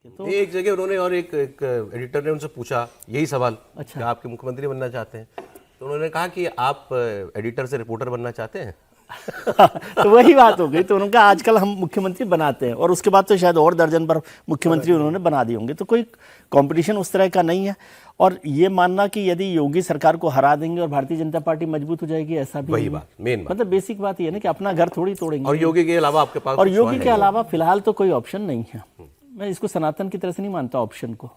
तो एक जगह उन्होंने और एक एडिटर ने उनसे पूछा यही सवाल, अच्छा। कि आपके मुख्यमंत्री बनना चाहते हैं, तो उन्होंने कहा कि आप एडिटर से रिपोर्टर बनना चाहते हैं। तो वही बात हो गई। तो उन्होंने कहा आजकल हम मुख्यमंत्री बनाते हैं, और उसके बाद तो शायद और दर्जन पर मुख्यमंत्री उन्होंने बना दिए होंगे। तो कोई कंपटीशन उस तरह का नहीं है। और ये मानना कि यदि योगी सरकार को हरा देंगे और भारतीय जनता पार्टी मजबूत हो जाएगी, ऐसा भी वही नहीं बात, मेन बात। मतलब बेसिक बात ये है ना कि अपना घर थोड़ी तोड़ेंगे। और योगी के अलावा आपके पास और कुछ योगी है के नहीं। अलावा फिलहाल तो कोई ऑप्शन नहीं है। मैं इसको सनातन की तरह से नहीं मानता ऑप्शन को।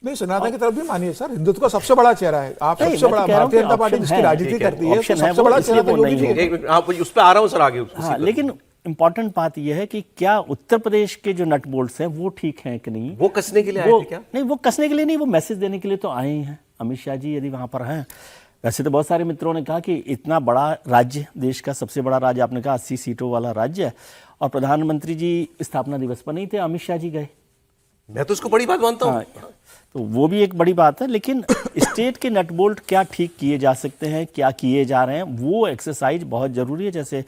नहीं, सनातन की तरफ भी मानिए सर, हिंदुत्व का सबसे बड़ा चेहरा है। आप नहीं, सबसे मैं तो बड़ा कह रहा हूं भारतीय कि जनता पार्टी ऑप्शन जिसकी है, राजनीति करती है, ऑप्शन तो है, सबसे वो बड़ा इसलिए चेहरा वो तो योगी नहीं जी है। है। एक मिनट, आप उस पर आ रहा हूँ सर आगे। हाँ, लेकिन इंपॉर्टेंट बात यह है कि क्या उत्तर प्रदेश के जो नट बोल्ट्स हैं वो ठीक हैं कि नहीं। वो कसने के लिए आए वो थे क्या? नहीं, वो कसने के लिए नहीं, वो मैसेज देने के लिए तो आए ही हैं। अमित शाह जी यदि वहाँ पर हैं, वैसे तो बहुत सारे मित्रों ने कहा कि इतना बड़ा राज्य, देश का सबसे बड़ा राज्य, आपने कहा 80 सीटों वाला राज्य है, और प्रधानमंत्री जी स्थापना दिवस पर नहीं थे, अमित शाह जी गए। मैं तो उसको बड़ी बात मानता हूँ। हाँ, तो वो भी एक बड़ी बात है। लेकिन स्टेट के नट बोल्ट क्या ठीक किए जा सकते हैं, क्या किए जा रहे हैं, वो एक्सरसाइज बहुत ज़रूरी है। जैसे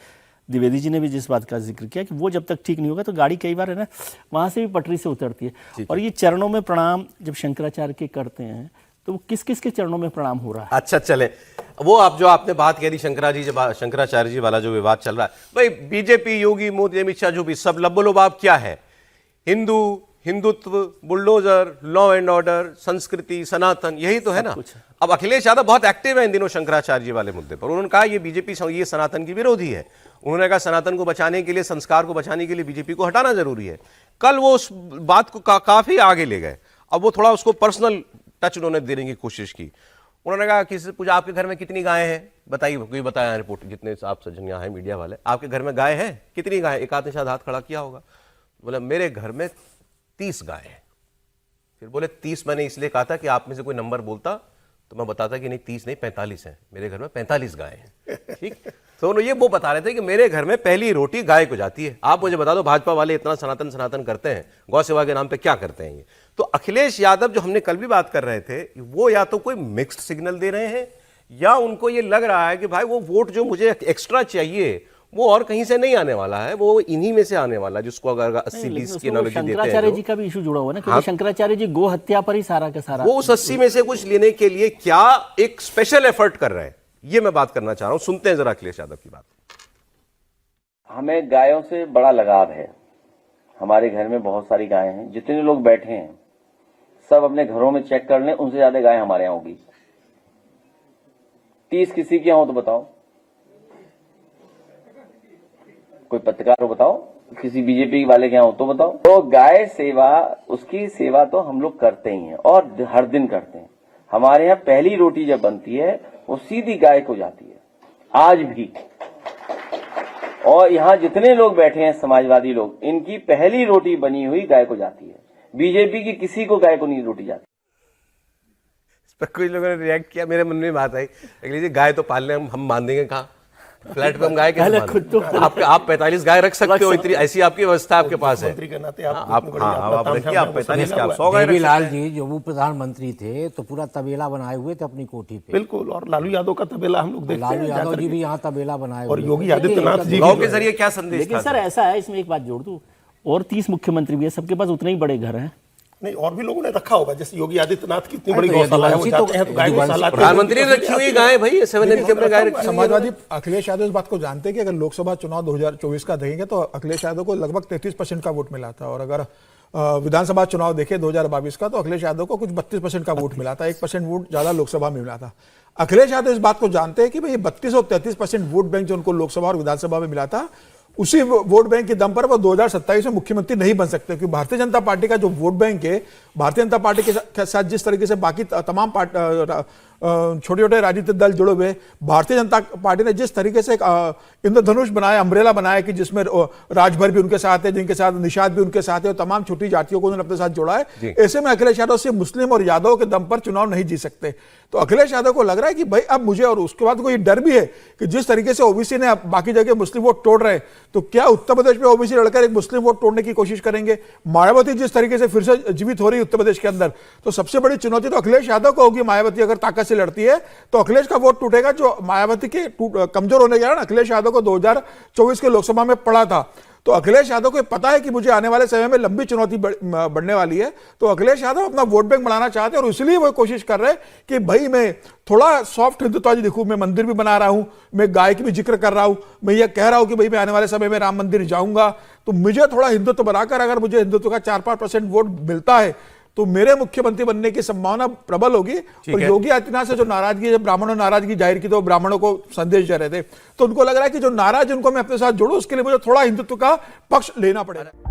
द्विवेदी जी ने भी जिस बात का जिक्र किया कि वो जब तक ठीक नहीं होगा तो गाड़ी कई बार है ना वहाँ से भी पटरी से उतरती है। और ये चरणों में प्रणाम जब शंकराचार्य के करते हैं तो वो किस किस के चरणों में प्रणाम हो रहा है। अच्छा चले, वो आप जो आपने बात कह दी शंकराचार्य जी वाला जो विवाद चल रहा है, भाई बीजेपी, योगी, मोदी, अमित शाह, जो भी सब लब्बो-लुबाब क्या है? Hindutva, bulldozer, law and order, संस्कृति, सनातन, यही तो है ना। अब अखिलेश यादव बहुत एक्टिव है इन दिनों शंकराचार्य जी वाले मुद्दे पर। उन्होंने कहा ये बीजेपी ये सनातन की विरोधी है। उन्होंने कहा सनातन को बचाने के लिए, संस्कार को बचाने के लिए बीजेपी को हटाना जरूरी है। कल वो उस बात को काफी आगे ले गए। अब वो थोड़ा उसको पर्सनल टच उन्होंने देने की कोशिश की। उन्होंने कहा किसी पूछा आपके घर में कितनी गायें हैं, बताइए। कोई बताया रिपोर्ट, जितने आप सज्जन यहाँ हैं मीडिया वाले, आपके घर में गाय है कितनी गाय? एक आदमी शायद हाथ खड़ा किया होगा, बोला मेरे घर में 30 गाय हैं। फिर बोले 30 मैंने इसलिए कहा था कि आप में से कोई नंबर बोलता तो मैं बताता कि नहीं 30 नहीं 45 है, मेरे घर में 45 गाय हैं। ठीक, तो ये वो बता रहे थे कि मेरे घर में पहली रोटी गाय को जाती है। आप मुझे बता दो भाजपा वाले इतना सनातन सनातन करते हैं, गौ सेवा के नाम पे क्या करते हैं ये? तो अखिलेश यादव जो हमने कल भी बात कर रहे थे, वो या तो कोई मिक्स्ड सिग्नल दे रहे हैं, या उनको ये लग रहा है कि भाई वो वोट जो मुझे एक्स्ट्रा चाहिए वो और कहीं से नहीं आने वाला है, वो इन्हीं में से आने वाला, जिसको अगर 80-20 की एनालॉजी देते हैं। शंकराचार्य जी का भी इशू जुड़ा हुआ है ना, क्योंकि शंकराचार्य जी गो हत्या पर ही सारा का सारा, वो उस 80 में से कुछ लेने के लिए क्या एक स्पेशल एफर्ट कर रहे हैं, ये मैं बात करना चाह रहा हूं। सुनते हैं जरा अखिलेश यादव की बात। हमें गायों से बड़ा लगाव है। हमारे घर में बहुत सारी गायें हैं। जितने लोग बैठे हैं सब अपने घरों में चेक कर लें, उनसे ज्यादा गायें हमारे यहाँ होगी। 30 किसी के यहाँ हो तो बताओ, कोई पत्रकार हो बताओ, किसी बीजेपी वाले के यहाँ हो तो बताओ। तो गाय सेवा, उसकी सेवा तो हम लोग करते ही हैं और हर दिन करते हैं। हमारे यहाँ पहली रोटी जब बनती है वो सीधी गाय को जाती है, आज भी। और यहाँ जितने लोग बैठे हैं समाजवादी लोग, इनकी पहली रोटी बनी हुई गाय को जाती है। बीजेपी की किसी को गाय को नहीं रोटी जाती। इस पर कुछ लोगों ने रिएक्ट किया, मेरे मन में बात आई, अगली जी गाय तो पालने हम मान देंगे कहाँ, फ्लैट पे हम गाय कैसे मान देंगे? आप 45 गाय रख सकते हो, इतनी ऐसी आपकी व्यवस्था आपके पास है। मंत्री के नाते आप आप 45 के आप 100 गाय रख देवी सकते लाल जी जो वो प्रधानमंत्री थे तो पूरा तबेला बनाए हुए थे अपनी कोठी पे। बिल्कुल, और लालू यादव का तबेला हम लोग देखते लालू हैं यादव जाकर जी के। भी यहाँ तबेला बनाए और हुए योगी थे। आदित्यनाथ जी गाँव भी। के जरिए क्या संदेश लेकिन था? सर ऐसा है, इसमें एक बात जोड़ दूं, और 30 मुख्यमंत्री भी है, सबके पास उतने ही बड़े घर हैं। नहीं, और भी लोगों ने रखा होगा, जैसे योगी आदित्यनाथ की इतनी बड़ी तो गौशाला है, वो यदुवंशी जाते हैं तो गाय यदुवंशी गौशाला प्रधानमंत्री ने रखी हुई गाय भाई, 7 इनके अपने गाय रखी हुई है। समाजवादी अखिलेश यादव इस बात को जानते हैं कि अगर लोकसभा चुनाव 2024 का देखेंगे तो अखिलेश यादव को लगभग 33% का वोट मिला था, और अगर विधानसभा चुनाव देखे 2022 का तो अखिलेश यादव को कुछ 32% का वोट मिला था। 1% वोट ज्यादा लोकसभा में मिला था। अखिलेश यादव इस बात को जानते हैं कि भाई 32 और 33% वोट बैंक जो उनको लोकसभा और विधानसभा में मिला था, उसी वोट बैंक के दम पर वो 2027 में मुख्यमंत्री नहीं बन सकते, क्योंकि भारतीय जनता पार्टी का जो वोट बैंक है, भारतीय जनता पार्टी के साथ जिस तरीके से बाकी तमाम छोटे छोटे राजनीतिक दल जुड़े हुए, भारतीय जनता पार्टी ने जिस तरीके से इंद्रधनुष बनाया, अम्ब्रेला बनाया कि जिसमें राजभर भी उनके साथ है, जिनके साथ निषाद भी उनके साथ है, और तमाम छोटी जातियों को उन्होंने अपने साथ जोड़ा है। ऐसे में अखिलेश यादव से मुस्लिम और यादव के दम पर चुनाव नहीं जीत सकते। तो अखिलेश यादव को लग रहा है कि भाई अब मुझे, और उसके बाद कोई डर भी है कि जिस तरीके से ओबीसी ने बाकी जगह मुस्लिम वोट तोड़ रहे हैं, तो क्या उत्तर प्रदेश में ओबीसी लड़कर एक मुस्लिम वोट तोड़ने की कोशिश करेंगे? मायावती जिस तरीके से फिर से जीवित हो रही है उत्तर प्रदेश के अंदर, तो सबसे बड़ी चुनौती तो अखिलेश यादव को होगी। मायावती अगर ताकत से लड़ती है तो अखिलेश का वोट टूटेगा, जो मायावती के कमजोर होने के कारण अखिलेश यादव को 2024 के लोकसभा में पड़ा था। तो अखिलेश यादव को पता है कि मुझे आने वाले समय में लंबी चुनौती बढ़ने वाली है, तो अखिलेश यादव अपना वोट बैंक बढ़ाना चाहते हैं और इसलिए वो कोशिश कर रहे हैं कि भाई मैं थोड़ा सॉफ्ट हिंदुत्ववादी दिखूं, मैं मंदिर भी बना रहा हूं, मैं गाय की भी जिक्र कर रहा हूं, मैं ये कह रहा हूं कि भाई मैं आने वाले समय में राम मंदिर जाऊंगा, तो मुझे थोड़ा हिंदुत्व बनाकर अगर मुझे हिंदुत्व का 4-5% वोट मिलता है तो मेरे मुख्यमंत्री बनने की संभावना प्रबल होगी। और योगी आदित्यनाथ से जो नाराजगी, जब ब्राह्मणों ने नाराजगी जाहिर की तो ब्राह्मणों को संदेश दे रहे थे, तो उनको लग रहा है कि जो नाराज उनको मैं अपने साथ जोड़ूं, उसके लिए मुझे थोड़ा हिंदुत्व का पक्ष लेना पड़ेगा।